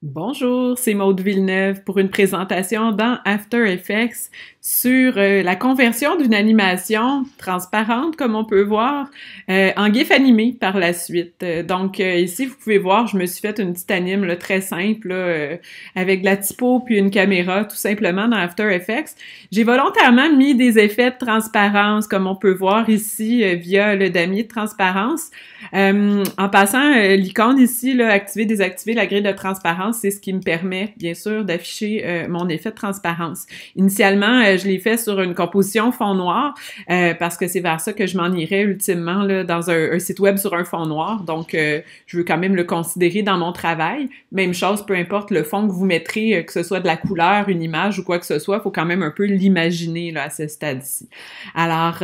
Bonjour, c'est Maude Villeneuve pour une présentation dans After Effects sur la conversion d'une animation transparente, comme on peut voir, en GIF animé par la suite. Ici, vous pouvez voir, je me suis fait une petite anime là, très simple là, avec de la typo puis une caméra, tout simplement dans After Effects. J'ai volontairement mis des effets de transparence, comme on peut voir ici via le damier de transparence. En passant, l'icône ici, là, activer, désactiver la grille de transparence, c'est ce qui me permet, bien sûr, d'afficher mon effet de transparence. Initialement, je l'ai fait sur une composition fond noir, parce que c'est vers ça que je m'en irais ultimement, là, dans un site web sur un fond noir. Je veux quand même le considérer dans mon travail. Même chose, peu importe le fond que vous mettrez, que ce soit de la couleur, une image ou quoi que ce soit, il faut quand même un peu l'imaginer là, à ce stade-ci. Alors,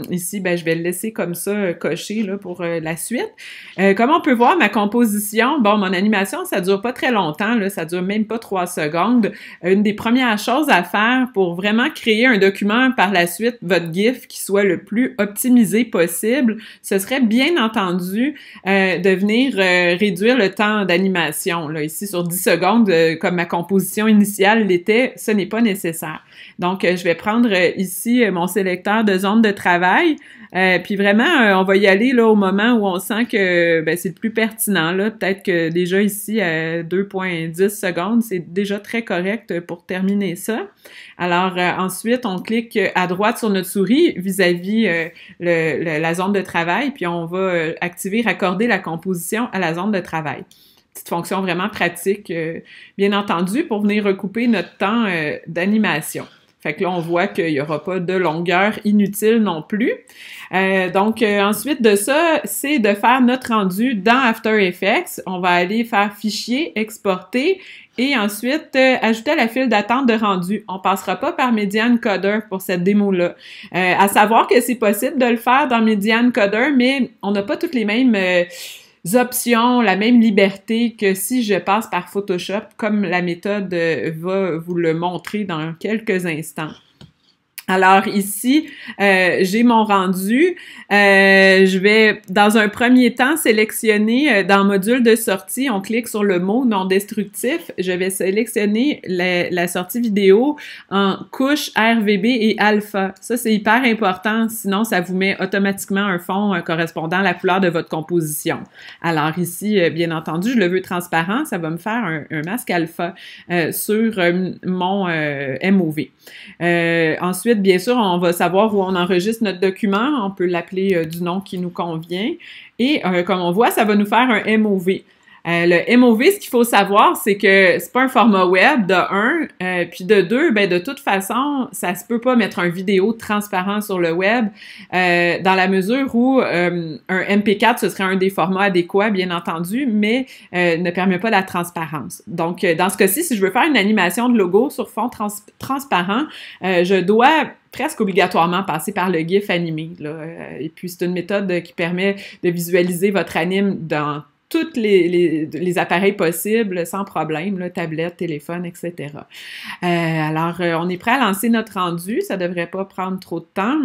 ici, je vais le laisser comme ça, coché là, pour la suite. Comme on peut voir, ma composition, mon animation, ça dure pas très longtemps, là, ça dure même pas 3 secondes. Une des premières choses à faire pour vraiment créer un document par la suite, votre GIF, qui soit le plus optimisé possible, ce serait bien entendu de venir réduire le temps d'animation. Là, ici, sur 10 secondes, comme ma composition initiale l'était, ce n'est pas nécessaire. Donc, je vais prendre ici mon sélecteur de zone de travail. Puis vraiment, on va y aller là au moment où on sent que c'est le plus pertinent. Là, peut-être que déjà ici à 2,10 secondes, c'est déjà très correct pour terminer ça. Alors ensuite, on clique à droite sur notre souris vis-à-vis la zone de travail, puis on va activer raccorder la composition à la zone de travail. Petite fonction vraiment pratique, bien entendu, pour venir recouper notre temps d'animation. Fait que là, on voit qu'il n'y aura pas de longueur inutile non plus. Ensuite de ça, c'est de faire notre rendu dans After Effects. On va aller faire Fichier, Exporter et ensuite ajouter à la file d'attente de rendu. On passera pas par Media Encoder pour cette démo-là. À savoir que c'est possible de le faire dans Media Encoder, mais on n'a pas toutes les mêmes options, la même liberté que si je passe par Photoshop, comme la méthode va vous le montrer dans quelques instants. Alors ici, j'ai mon rendu. Je vais, dans un premier temps, sélectionner dans Module de sortie, on clique sur le mot non destructif. Je vais sélectionner la sortie vidéo en couche RVB et alpha. Ça, c'est hyper important, sinon ça vous met automatiquement un fond correspondant à la couleur de votre composition. Alors ici, bien entendu, je le veux transparent, ça va me faire un masque alpha sur mon MOV. Ensuite, bien sûr, on va savoir où on enregistre notre document. On peut l'appeler du nom qui nous convient. Et comme on voit, ça va nous faire un MOV. Le MOV, ce qu'il faut savoir, c'est que c'est pas un format web, de un, puis de deux, de toute façon, ça se peut pas mettre un vidéo transparent sur le web, dans la mesure où un MP4, ce serait un des formats adéquats, bien entendu, mais ne permet pas la transparence. Donc, dans ce cas-ci, si je veux faire une animation de logo sur fond transparent, je dois presque obligatoirement passer par le GIF animé, là. Et puis, c'est une méthode qui permet de visualiser votre anime dans tous les appareils possibles, sans problème, là, tablette, téléphone, etc. On est prêt à lancer notre rendu. Ça devrait pas prendre trop de temps.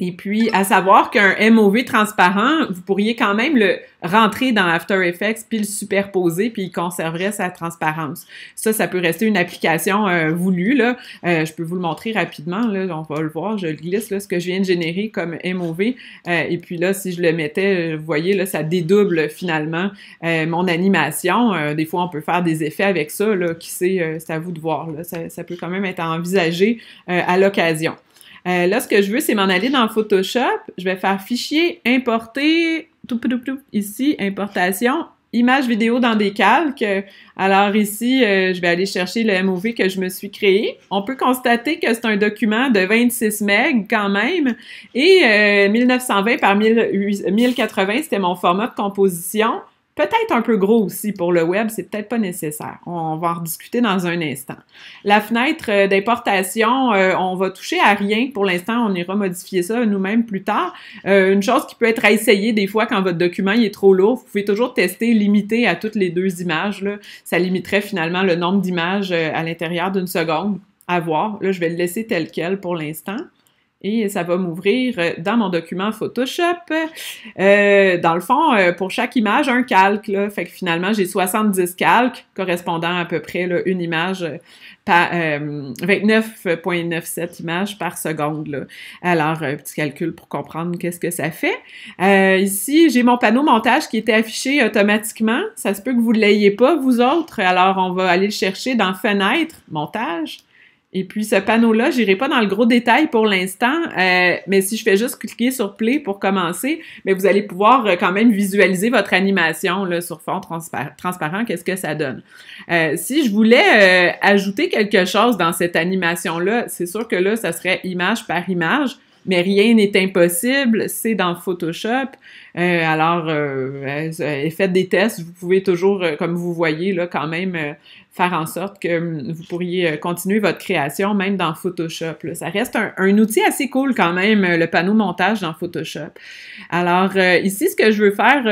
Et puis, à savoir qu'un MOV transparent, vous pourriez quand même le rentrer dans After Effects, puis le superposer, puis il conserverait sa transparence. Ça peut rester une application voulue, là. Je peux vous le montrer rapidement, là. On va le voir, je le glisse, là, ce que je viens de générer comme MOV. Et puis là, si je le mettais, vous voyez, là, ça dédouble finalement mon animation. Des fois, on peut faire des effets avec ça, là, qui sait, c'est à vous de voir, là. Ça peut quand même être envisagé à l'occasion. Là, ce que je veux, c'est m'en aller dans Photoshop. Je vais faire Fichier, Importer, ici, Importation, Image vidéo dans des calques. Alors ici, je vais aller chercher le MOV que je me suis créé. On peut constater que c'est un document de 26 MB quand même. Et 1920 par 1080, c'était mon format de composition. Peut-être un peu gros aussi pour le web, c'est peut-être pas nécessaire. On va en rediscuter dans un instant. La fenêtre d'importation, on va toucher à rien. Pour l'instant, on ira modifier ça nous-mêmes plus tard. Une chose qui peut être à essayer des fois quand votre document il est trop lourd, vous pouvez toujours tester, limiter à toutes les 2 images, là. Ça limiterait finalement le nombre d'images à l'intérieur d'une seconde. À voir. Là, je vais le laisser tel quel pour l'instant. et ça va m'ouvrir dans mon document Photoshop. Dans le fond, pour chaque image, un calque, là. Fait que finalement, j'ai 70 calques correspondant à peu près là, une image par 29,97 images par seconde. Là. Alors, petit calcul pour comprendre qu'est-ce que ça fait. Ici, j'ai mon panneau montage qui était affiché automatiquement. Ça se peut que vous ne l'ayez pas, vous autres. Alors, on va aller le chercher dans Fenêtre, Montage. Et puis, ce panneau-là, j'irai pas dans le gros détail pour l'instant, mais si je fais juste cliquer sur Play pour commencer, mais vous allez pouvoir quand même visualiser votre animation là, sur fond transparent, qu'est-ce que ça donne. Si je voulais ajouter quelque chose dans cette animation-là, c'est sûr que là, ça serait image par image, mais rien n'est impossible, c'est dans Photoshop. Faites des tests, vous pouvez toujours, comme vous voyez, là, quand même faire en sorte que vous pourriez continuer votre création, même dans Photoshop. Là. Ça reste un outil assez cool quand même, le panneau montage dans Photoshop. Alors, ici, ce que je veux faire,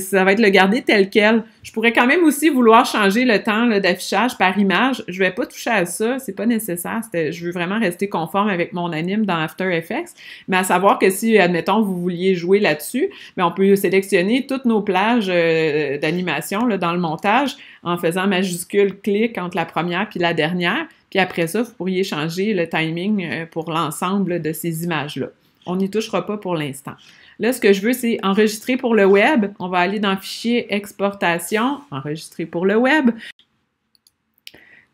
ça va être le garder tel quel. Je pourrais quand même aussi vouloir changer le temps d'affichage par image. Je vais pas toucher à ça, c'est pas nécessaire. Je veux vraiment rester conforme avec mon anime dans After Effects. Mais à savoir que si, admettons, vous vouliez jouer là-dessus, on peut sélectionner toutes nos plages d'animation dans le montage en faisant majuscule clic entre la première puis la dernière. Puis après ça, vous pourriez changer le timing pour l'ensemble de ces images-là. On n'y touchera pas pour l'instant. Là, ce que je veux, c'est enregistrer pour le web. On va aller dans Fichier, Exportation, enregistrer pour le web.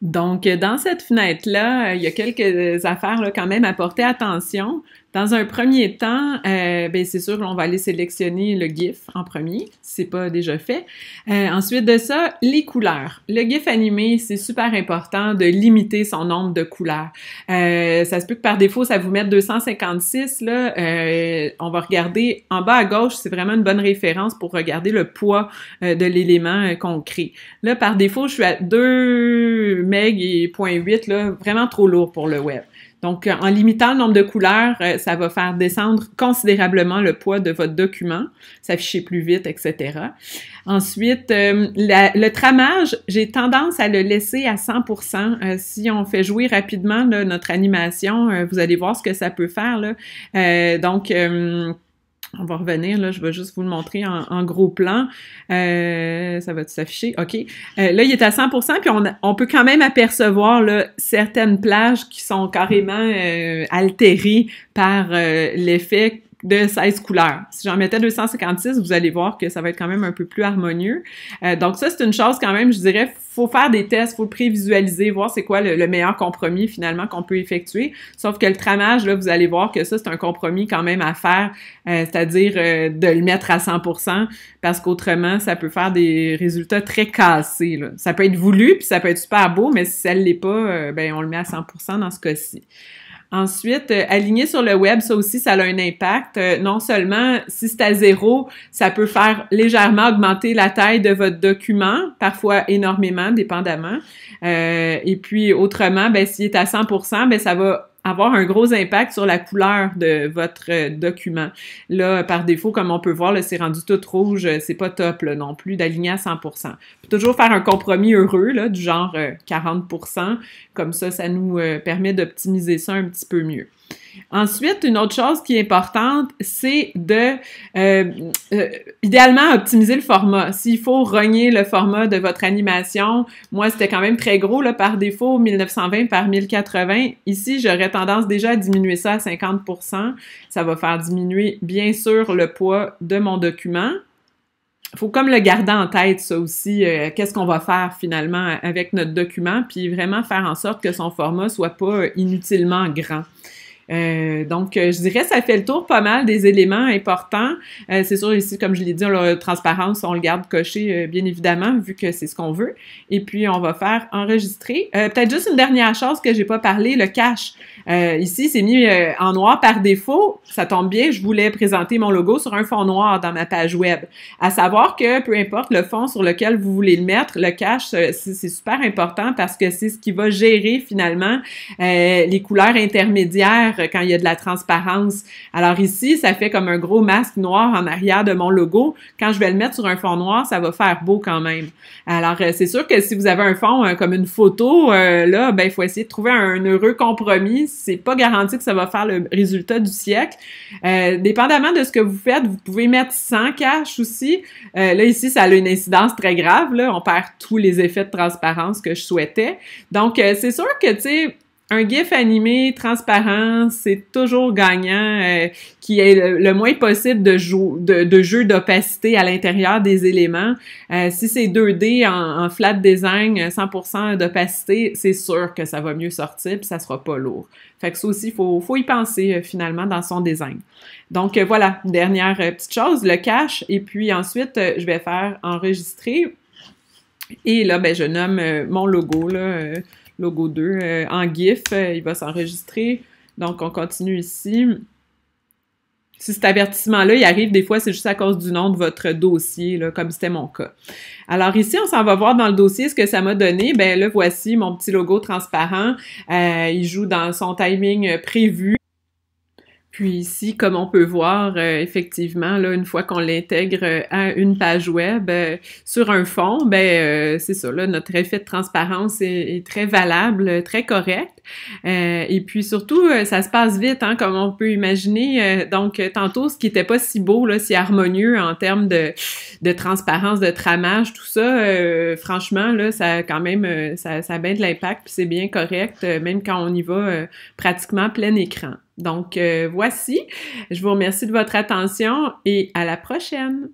Donc, dans cette fenêtre-là, il y a quelques affaires là, quand même à porter attention. Dans un premier temps, c'est sûr qu'on va aller sélectionner le GIF en premier, si c'est pas déjà fait. Ensuite de ça, les couleurs. Le GIF animé, c'est super important de limiter son nombre de couleurs. Ça se peut que par défaut, ça vous mette 256. Là, on va regarder en bas à gauche, c'est vraiment une bonne référence pour regarder le poids de l'élément qu'on crée. Là, par défaut, je suis à 2 MB et 0.8, là, vraiment trop lourd pour le web. Donc, en limitant le nombre de couleurs, ça va faire descendre considérablement le poids de votre document, s'afficher plus vite, etc. Ensuite, le tramage, j'ai tendance à le laisser à 100%. Si on fait jouer rapidement là, notre animation, vous allez voir ce que ça peut faire. Là. On va revenir, là, je vais juste vous le montrer en gros plan. Ça va s'afficher? OK. Là, il est à 100%, puis on peut quand même apercevoir là, certaines plages qui sont carrément altérées par l'effet de 16 couleurs. Si j'en mettais 256, vous allez voir que ça va être quand même un peu plus harmonieux. Donc ça, c'est une chose quand même, je dirais, faut faire des tests, faut le prévisualiser, voir c'est quoi le meilleur compromis finalement qu'on peut effectuer. Sauf que le tramage, là, vous allez voir que ça, c'est un compromis quand même à faire, c'est-à-dire de le mettre à 100%, parce qu'autrement, ça peut faire des résultats très cassés. Là. Ça peut être voulu, puis ça peut être super beau, mais si ça ne l'est pas, on le met à 100% dans ce cas-ci. Ensuite, aligner sur le web, ça aussi, ça a un impact. Non seulement, si c'est à 0, ça peut faire légèrement augmenter la taille de votre document, parfois énormément, dépendamment. Et puis, autrement, s'il est à 100%, ça va avoir un gros impact sur la couleur de votre document. Là, par défaut, comme on peut voir, là, c'est rendu tout rouge, c'est pas top là, non plus d'aligner à 100%. Faut toujours faire un compromis heureux, là, du genre 40%, comme ça nous permet d'optimiser ça un petit peu mieux. Ensuite, une autre chose qui est importante, c'est de idéalement optimiser le format. S'il faut rogner le format de votre animation, moi c'était quand même très gros là, par défaut, 1920 par 1080. Ici, j'aurais tendance déjà à diminuer ça à 50%. Ça va faire diminuer bien sûr le poids de mon document. Il faut comme le garder en tête, ça aussi, qu'est-ce qu'on va faire finalement avec notre document, puis vraiment faire en sorte que son format soit pas inutilement grand. Donc, je dirais ça fait le tour pas mal des éléments importants. C'est sûr, ici, comme je l'ai dit, la transparence, on le garde coché, bien évidemment, vu que c'est ce qu'on veut. Et puis, on va faire enregistrer. Peut-être juste une dernière chose que j'ai pas parlé, le cache. Ici, c'est mis en noir par défaut. Ça tombe bien, je voulais présenter mon logo sur un fond noir dans ma page web. À savoir que, peu importe le fond sur lequel vous voulez le mettre, le cache, c'est super important parce que c'est ce qui va gérer, finalement, les couleurs intermédiaires quand il y a de la transparence. Alors ici, ça fait comme un gros masque noir en arrière de mon logo. Quand je vais le mettre sur un fond noir, ça va faire beau quand même. Alors, c'est sûr que si vous avez un fond comme une photo, là, ben, il faut essayer de trouver un heureux compromis. C'est pas garanti que ça va faire le résultat du siècle. Dépendamment de ce que vous faites, vous pouvez mettre sans cache aussi. Là, ici, ça a une incidence très grave. Là, on perd tous les effets de transparence que je souhaitais. Donc, c'est sûr que, tu sais, un GIF animé transparent, c'est toujours gagnant, qui est le moins possible de jeu d'opacité à l'intérieur des éléments. Si c'est 2D en flat design, 100% d'opacité, c'est sûr que ça va mieux sortir puis ça sera pas lourd. Fait que ça aussi, faut y penser finalement dans son design. Donc voilà, dernière petite chose, le cache. Et puis ensuite, je vais faire enregistrer. Et là, ben je nomme mon logo, là, logo 2 en GIF. Il va s'enregistrer. Donc, on continue ici. Si cet avertissement-là, il arrive, des fois, c'est juste à cause du nom de votre dossier, là, comme c'était mon cas. Alors ici, on s'en va voir dans le dossier ce que ça m'a donné. Ben là, voici mon petit logo transparent. Il joue dans son timing prévu. Puis ici, comme on peut voir, effectivement, là, une fois qu'on l'intègre à une page web sur un fond, ben c'est ça, là, notre effet de transparence est très valable, très correct. Et puis surtout, ça se passe vite, hein, comme on peut imaginer. Donc, tantôt, ce qui était pas si beau, là, si harmonieux en termes de transparence, de tramage, tout ça, franchement, là, ça a quand même, ça a bien de l'impact, puis c'est bien correct, même quand on y va pratiquement plein écran. Donc, voici. Je vous remercie de votre attention et à la prochaine!